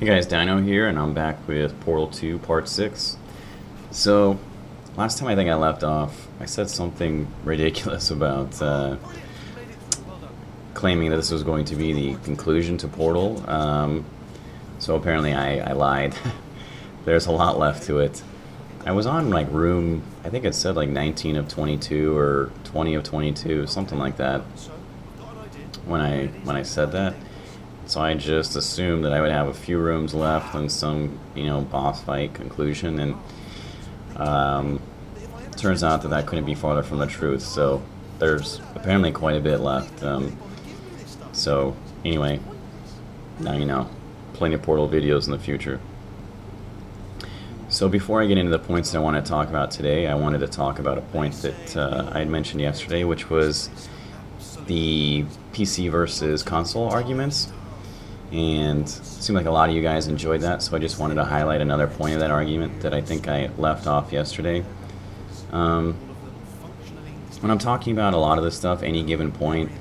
Hey guys, Dino here, and I'm back with Portal 2 Part 6. So, last time I think I left off, I said something ridiculous about claiming that this was going to be the conclusion to Portal. So apparently I lied. There's a lot left to it. I was on like room, I think it said like 19 of 22 or 20 of 22, something like that, when I said that. So I just assumed that I would have a few rooms left and some, boss fight conclusion, and turns out that that couldn't be farther from the truth. So there's apparently quite a bit left. So anyway, now you know, plenty of Portal videos in the future. So before I get into the points that I want to talk about today, I wanted to talk about a point that I had mentioned yesterday, which was the PC versus console arguments. And it seemed like a lot of you guys enjoyed that, so I just wanted to highlight another point of that argument that I think I left off yesterday. When I'm talking about a lot of this stuff, any given point,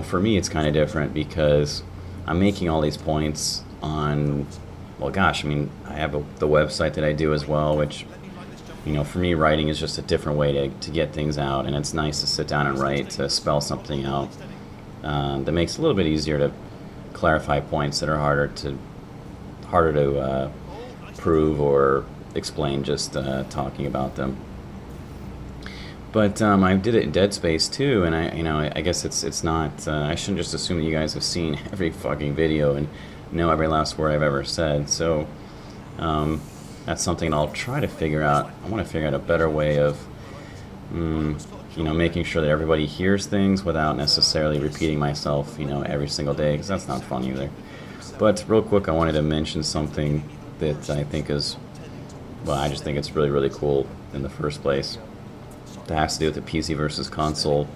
for me it's kind of different because I'm making all these points on, well gosh, I have the website that I do as well, which, for me writing is just a different way to get things out, and it's nice to sit down and write, to spell something out. That makes it a little bit easier to clarify points that are harder to prove or explain just talking about them. But I did it in Dead Space too, and I guess it's not. I shouldn't just assume that you guys have seen every fucking video and know every last word I've ever said. So that's something I'll try to figure out. I want to figure out a better way of making sure that everybody hears things without necessarily repeating myself, every single day, because that's not fun either. But real quick, I wanted to mention something that I think is, well, I just think it's really, really cool in the first place. That has to do with the PC versus console,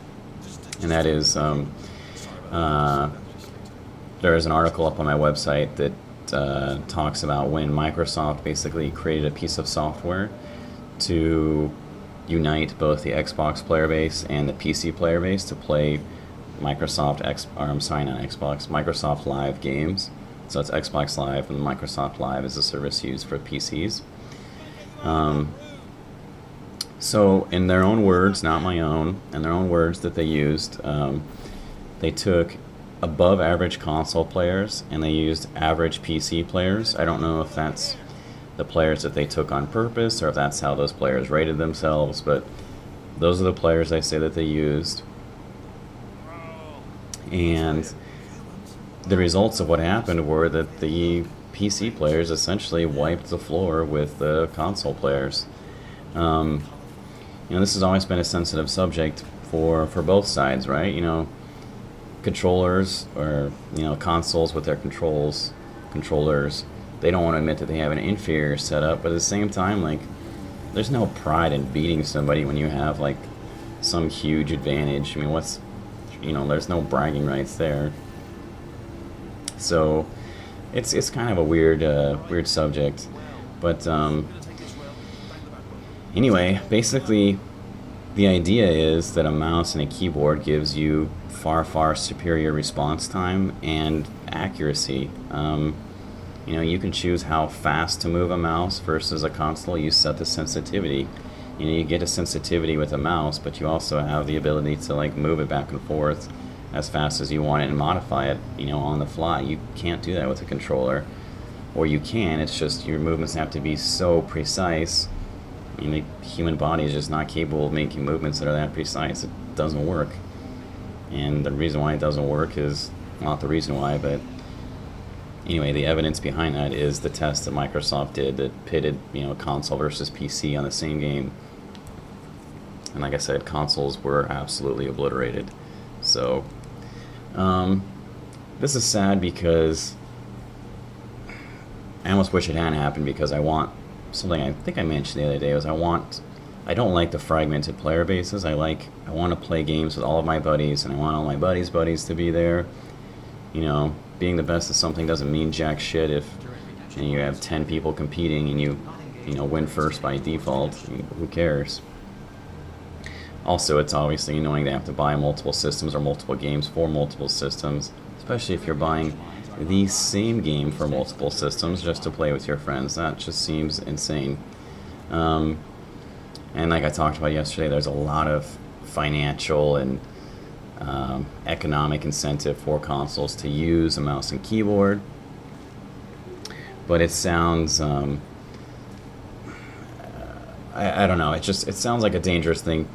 and that is, there is an article up on my website that talks about when Microsoft basically created a piece of software to unite both the Xbox player base and the PC player base to play Microsoft Live games. So it's Xbox Live, and Microsoft Live is a service used for PCs. So in their own words, not my own, in their own words that they used, they took above average console players and they used average PC players. I don't know if that's the players that they took on purpose or if that's how those players rated themselves, but those are the players I say that they used. And the results of what happened were that the PC players essentially wiped the floor with the console players. This has always been a sensitive subject for both sides, right? Controllers or consoles with their controllers, they don't want to admit that they have an inferior setup, but at the same time, there's no pride in beating somebody when you have some huge advantage. There's no bragging rights there. So it's kind of a weird subject, but anyway, basically the idea is that a mouse and a keyboard gives you far superior response time and accuracy. You can choose how fast to move a mouse versus a console. You set the sensitivity. You get a sensitivity with a mouse, but you also have the ability to move it back and forth as fast as you want it and modify it, on the fly. You can't do that with a controller, or you can. It's just your movements have to be so precise. The human body is just not capable of making movements that are that precise. It doesn't work. And the reason why it doesn't work is not the reason why, but anyway, the evidence behind that is the test that Microsoft did that pitted, console versus PC on the same game. And like I said, consoles were absolutely obliterated. So, this is sad because I almost wish it hadn't happened, because I want something I think I mentioned the other day was I don't like the fragmented player bases. I want to play games with all of my buddies, and I want all my buddies' buddies to be there. Being the best at something doesn't mean jack shit if you have 10 people competing and you win first by default. Who cares? Also, it's obviously annoying to have to buy multiple systems or multiple games for multiple systems, especially if you're buying the same game for multiple systems just to play with your friends. That just seems insane. Um, and like I talked about yesterday, there's a lot of financial and economic incentive for consoles to use a mouse and keyboard. But it sounds, I don't know, it sounds like a dangerous thing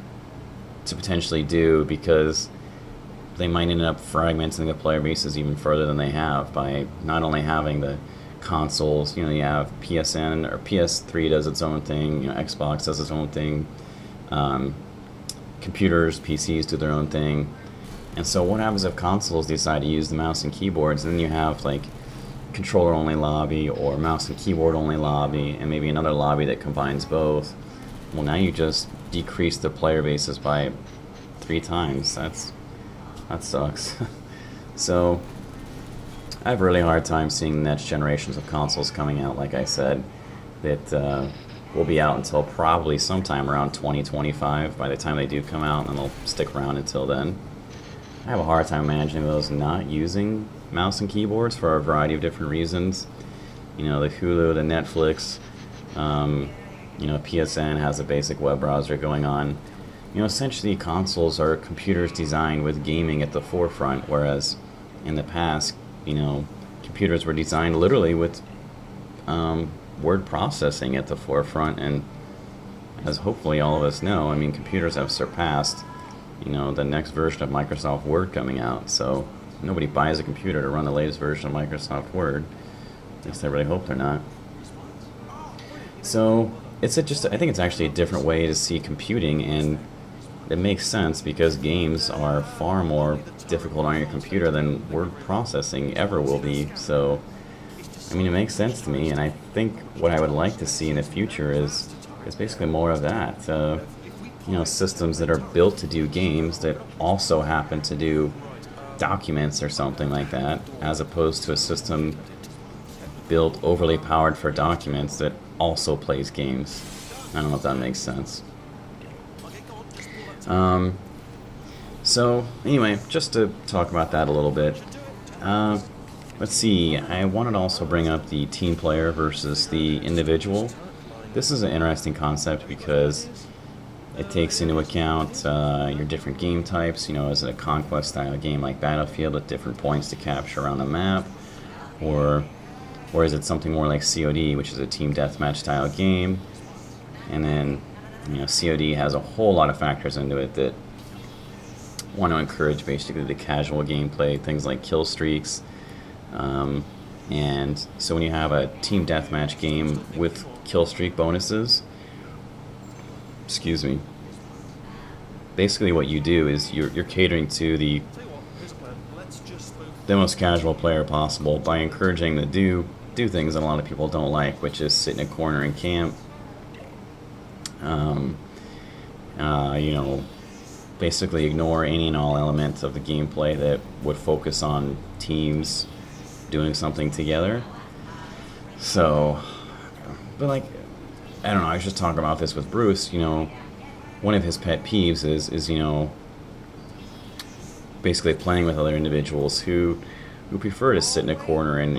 to potentially do, because they might end up fragmenting the player bases even further than they have by not only having the consoles. You have PSN, or PS3 does its own thing, Xbox does its own thing, computers, PCs do their own thing. And so what happens if consoles decide to use the mouse and keyboards, and then you have like controller only lobby or mouse and keyboard only lobby, and maybe another lobby that combines both. Well, now you just decrease the player bases by 3 times. That sucks. So I have a really hard time seeing the next generations of consoles coming out, like I said, that will be out until probably sometime around 2025 by the time they do come out, and they'll stick around until then. I have a hard time imagining those not using mouse and keyboards for a variety of different reasons. The Hulu, the Netflix, PSN has a basic web browser going on. Essentially consoles are computers designed with gaming at the forefront, whereas in the past, computers were designed literally with word processing at the forefront. And as hopefully all of us know, computers have surpassed, the next version of Microsoft Word coming out. So nobody buys a computer to run the latest version of Microsoft Word. At least I really hope they're not. So I think it's actually a different way to see computing, and it makes sense because games are far more difficult on your computer than word processing ever will be. So, it makes sense to me, and I think what I would like to see in the future is basically more of that. Systems that are built to do games that also happen to do documents or something like that, as opposed to a system built overly powered for documents that also plays games. I don't know if that makes sense. So anyway, just to talk about that a little bit, let's see, I wanted to also bring up the team player versus the individual. This is an interesting concept because it takes into account your different game types. Is it a conquest style game like Battlefield with different points to capture around a map, or is it something more like COD, which is a team deathmatch style game? And then COD has a whole lot of factors into it that want to encourage basically the casual gameplay, things like kill streaks. And so when you have a team deathmatch game with kill streak bonuses, basically what you do is you're catering to the most casual player possible by encouraging them to do things that a lot of people don't like, which is sit in a corner and camp. Basically ignore any and all elements of the gameplay that would focus on teams doing something together. So, but I don't know, I was just talking about this with Bruce. One of his pet peeves is basically playing with other individuals who prefer to sit in a corner and,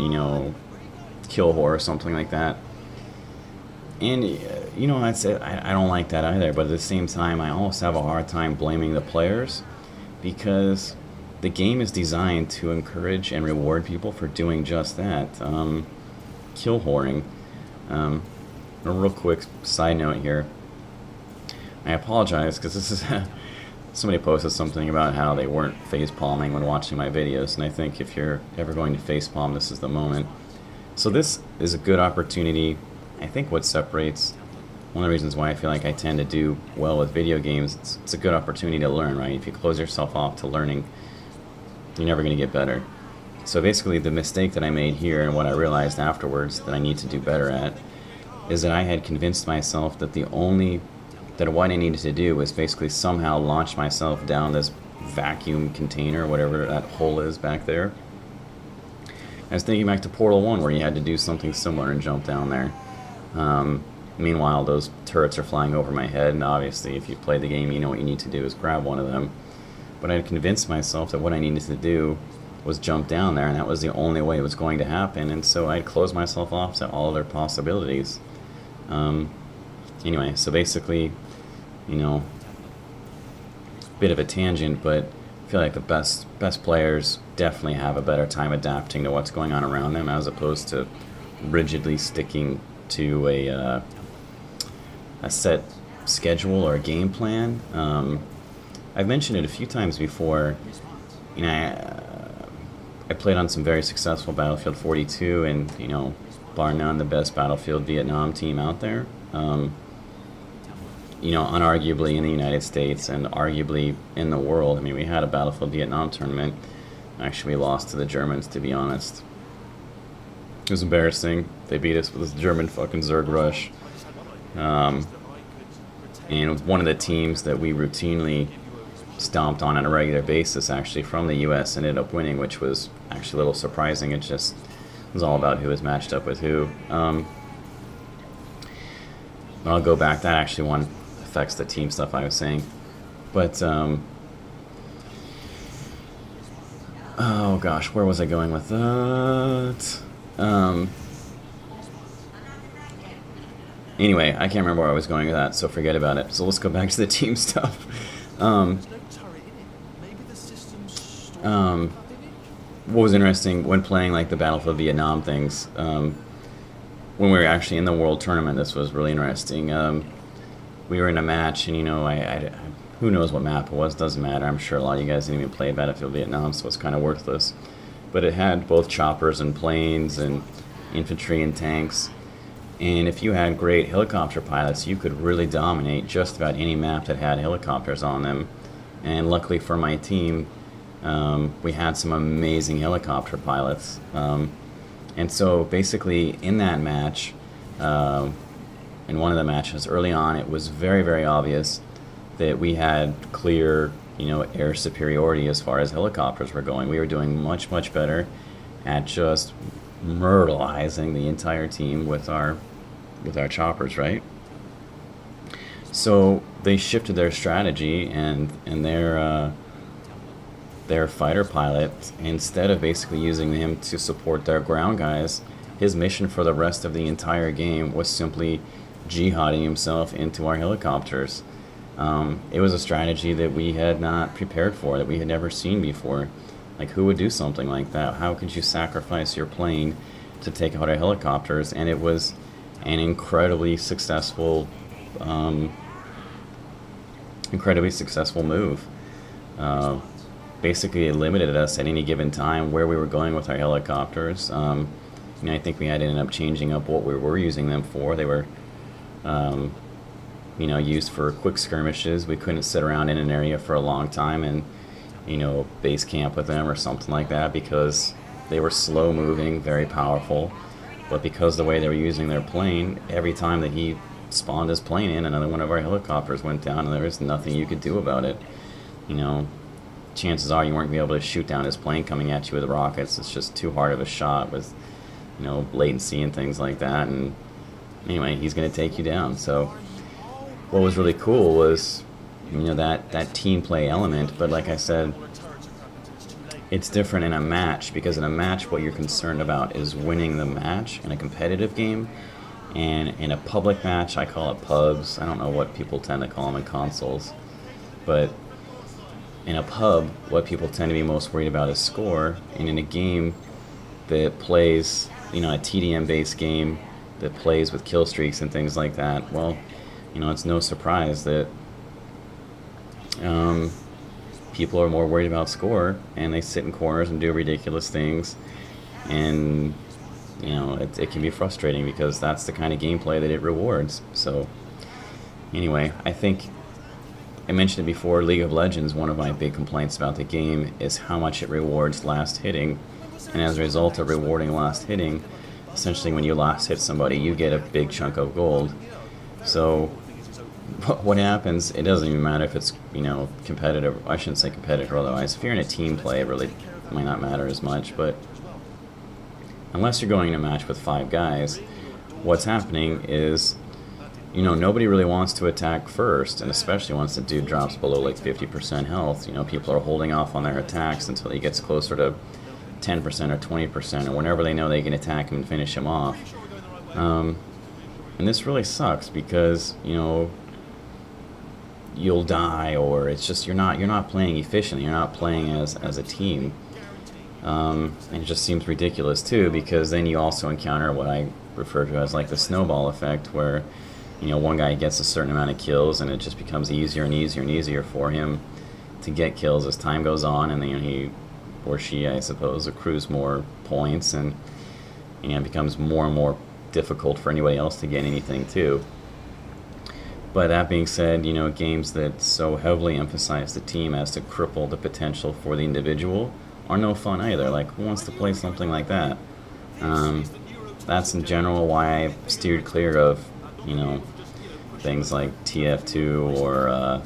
kill whore or something like that. And, I'd say I don't like that either, but at the same time, I also have a hard time blaming the players, because the game is designed to encourage and reward people for doing just that, kill whoring. A real quick side note here. I apologize, because this is somebody posted something about how they weren't face palming when watching my videos, and I think if you're ever going to face palm, this is the moment. So this is a good opportunity. I think what separates, one of the reasons why I feel like I tend to do well with video games, it's a good opportunity to learn, right? If you close yourself off to learning, you're never going to get better. So basically the mistake that I made here, and what I realized afterwards that I need to do better at, is that I had convinced myself that what I needed to do was basically somehow launch myself down this vacuum container, whatever that hole is back there. I was thinking back to Portal 1, where you had to do something similar and jump down there. Meanwhile, those turrets are flying over my head, and obviously if you play the game, you know what you need to do is grab one of them. But I had convinced myself that what I needed to do was jump down there, and that was the only way it was going to happen. And so I'd close myself off to all other possibilities. Anyway, so basically, you know, bit of a tangent, but I feel like the best players definitely have a better time adapting to what's going on around them, as opposed to rigidly sticking to a set schedule or a game plan. I've mentioned it a few times before. You know, I played on some very successful Battlefield 42, and you know, bar none, the best Battlefield Vietnam team out there. You know, unarguably in the United States and arguably in the world. I mean, we had a Battlefield Vietnam tournament. Actually, we lost to the Germans, to be honest. It was embarrassing. They beat us with this German fucking Zerg rush. And one of the teams that we routinely stomped on a regular basis, actually from the U.S., ended up winning, which was actually a little surprising. It just was all about who was matched up with who. I'll go back. That actually one affects the team stuff I was saying. But, oh gosh, where was I going with that? Anyway, I can't remember where I was going with that, so forget about it. So let's go back to the team stuff. What was interesting when playing like the Battlefield Vietnam things, when we were actually in the World Tournament, this was really interesting. We were in a match, and you know, I who knows what map it was, doesn't matter. I'm sure a lot of you guys didn't even play Battlefield Vietnam, so it's kind of worthless. But it had both choppers and planes and infantry and tanks. And if you had great helicopter pilots, you could really dominate just about any map that had helicopters on them. And luckily for my team, we had some amazing helicopter pilots. And so basically in that match, in one of the matches early on, it was very, very obvious that we had clear, you know, air superiority as far as helicopters were going. We were doing much, much better at just myrtleizing the entire team with our choppers, right? So they shifted their strategy, and their fighter pilot, instead of basically using him to support their ground guys, his mission for the rest of the entire game was simply jihading himself into our helicopters. It was a strategy that we had not prepared for, that we had never seen before. Like, who would do something like that? How could you sacrifice your plane to take out our helicopters? And it was an incredibly successful move. Basically, it limited us at any given time where we were going with our helicopters. You know, I think we had ended up changing up what we were using them for. They were, you know, used for quick skirmishes. We couldn't sit around in an area for a long time and, you know, base camp with them or something like that, because they were slow moving, very powerful. But because the way they were using their plane, every time that he spawned his plane in, another one of our helicopters went down, and there was nothing you could do about it. You know, chances are you weren't going to be able to shoot down his plane coming at you with rockets. It's just too hard of a shot with, you know, latency and things like that. And anyway, he's going to take you down. So what was really cool was, you know, that team play element. But like I said, it's different in a match, because in a match what you're concerned about is winning the match in a competitive game. And in a public match, I call it pubs. I don't know what people tend to call them in consoles. But in a pub, what people tend to be most worried about is score. And in a game that plays, you know, a TDM-based game that plays with kill streaks and things like that, well, you know, it's no surprise that people are more worried about score, and they sit in corners and do ridiculous things. And, you know, it can be frustrating, because that's the kind of gameplay that it rewards. So anyway, I think I mentioned it before, League of Legends, one of my big complaints about the game is how much it rewards last hitting. And as a result of rewarding last hitting, essentially when you last hit somebody, you get a big chunk of gold. So what happens, it doesn't even matter if it's, you know, competitive. I shouldn't say competitive otherwise. If you're in a team play, it really might not matter as much. But unless you're going in a match with 5 guys, what's happening is, you know, nobody really wants to attack first, and especially once the dude drops below like 50% health, you know, people are holding off on their attacks until he gets closer to 10% or 20% or whenever they know they can attack him and finish him off. And this really sucks because, you know, you'll die, or it's just you're not playing efficiently, you're not playing as a team. And it just seems ridiculous too, because then you also encounter what I refer to as like the snowball effect, where, you know, one guy gets a certain amount of kills and it just becomes easier and easier and easier for him to get kills as time goes on, and then, you know, he or she, I suppose, accrues more points, and, you know, it becomes more and more difficult for anybody else to get anything too. But that being said, you know, games that so heavily emphasize the team as to cripple the potential for the individual are no fun either. Like, who wants to play something like that? That's in general why I steered clear of, you know, things like TF2 or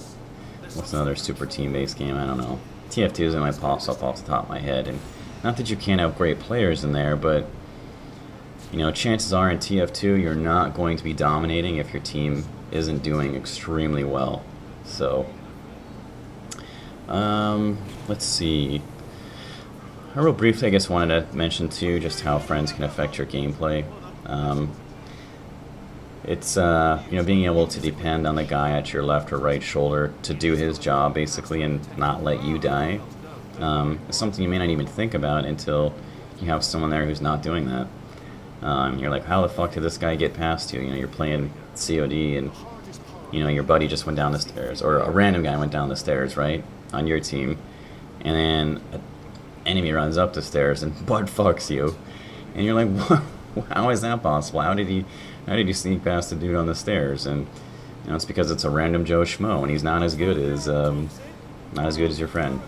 what's another super team-based game? I don't know. TF2 is in my pops up off the top of my head, and not that you can't have great players in there, but, you know, chances are in TF2 you're not going to be dominating if your team isn't doing extremely well. So, let's see. I real briefly, I guess, wanted to mention too just how friends can affect your gameplay. It's you know, being able to depend on the guy at your left or right shoulder to do his job basically and not let you die. It's something you may not even think about until you have someone there who's not doing that. You're like, how the fuck did this guy get past you? You know, you're playing COD and, you know, your buddy just went down the stairs, or a random guy went down the stairs, right, on your team, and then an enemy runs up the stairs and butt fucks you, and you're like, what? How is that possible? How did you sneak past the dude on the stairs? And, you know, it's because it's a random Joe Schmo, and he's not as good as your friend.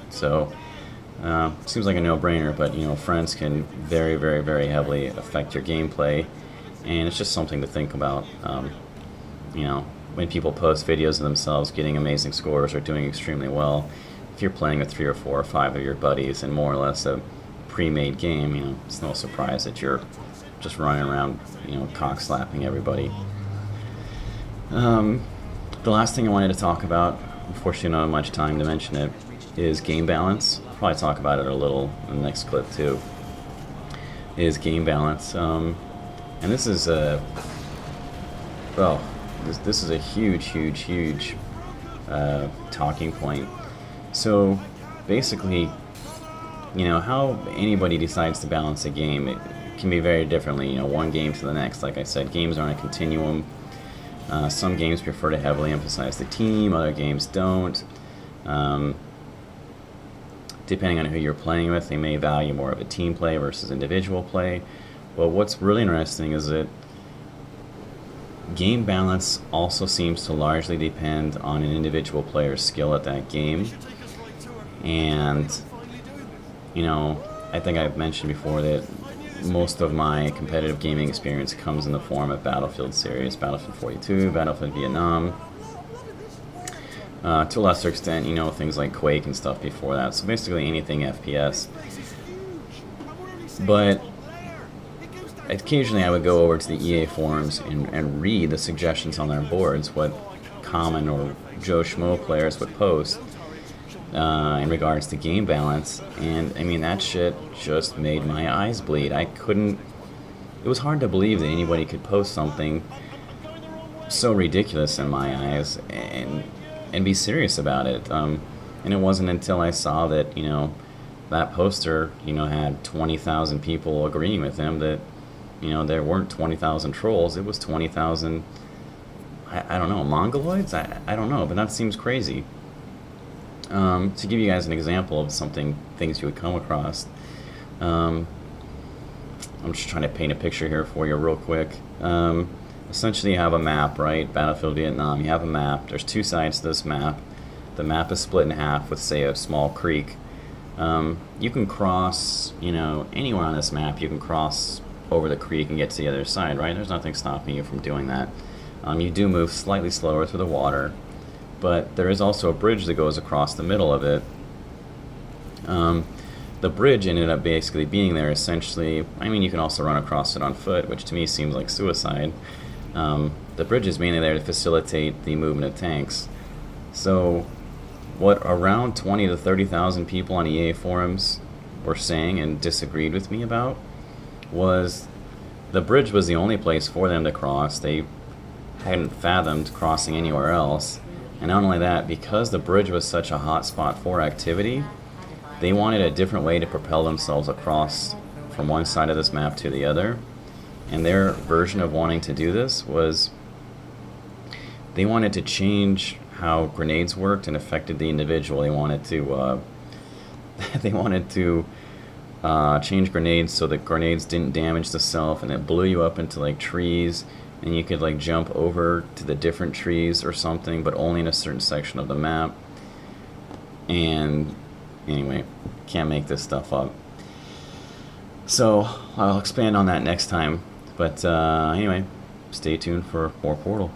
So, seems like a no-brainer, but, you know, friends can very, very, very heavily affect your gameplay, and it's just something to think about. You know, when people post videos of themselves getting amazing scores or doing extremely well, if you're playing with 3 or 4 or 5 of your buddies in more or less a pre-made game, you know, it's no surprise that you're just running around, you know, cock-slapping everybody. The last thing I wanted to talk about, unfortunately I don't have much time to mention it, is game balance. I'll probably talk about it a little in the next clip too. Is game balance. And this is a, well, this is a huge talking point. So basically, you know, how anybody decides to balance a game, it can be very differently, you know, one game to the next. Like I said, games are on a continuum. Some games prefer to heavily emphasize the team, other games don't. Depending on who you're playing with, they may value more of a team play versus individual play. But what's really interesting is that game balance also seems to largely depend on an individual player's skill at that game. And, you know, I think I've mentioned before that most of my competitive gaming experience comes in the form of Battlefield series, Battlefield 42, Battlefield Vietnam. To a lesser extent, you know, things like Quake and stuff before that. So basically anything FPS. But occasionally I would go over to the EA forums and read the suggestions on their boards, what common or Joe Schmo players would post in regards to game balance. And I mean, that shit just made my eyes bleed. It was hard to believe that anybody could post something so ridiculous in my eyes and be serious about it. And it wasn't until I saw that, you know, that poster, you know, had 20,000 people agreeing with him that, you know, there weren't 20,000 trolls. It was 20,000, I don't know, mongoloids? I don't know, but that seems crazy. To give you guys an example of things you would come across, I'm just trying to paint a picture here for you real quick. Essentially you have a map, right? Battlefield Vietnam, you have a map. There's 2 sides to this map. The map is split in half with, say, a small creek. You can cross, you know, anywhere on this map, you can cross over the creek and get to the other side, right? There's nothing stopping you from doing that. You do move slightly slower through the water, but there is also a bridge that goes across the middle of it. The bridge ended up basically being there essentially. I mean, you can also run across it on foot, which to me seems like suicide. The bridge is mainly there to facilitate the movement of tanks. So, what, around 20 to 30,000 people on EA forums were saying and disagreed with me about was the bridge was the only place for them to cross. They hadn't fathomed crossing anywhere else. And not only that, because the bridge was such a hot spot for activity, they wanted a different way to propel themselves across from one side of this map to the other. And their version of wanting to do this was they wanted to change how grenades worked and affected the individual. They wanted to change grenades so that grenades didn't damage the self, and it blew you up into like trees, and you could like jump over to the different trees or something, but only in a certain section of the map. And anyway, can't make this stuff up. So I'll expand on that next time. But anyway, stay tuned for more Portal.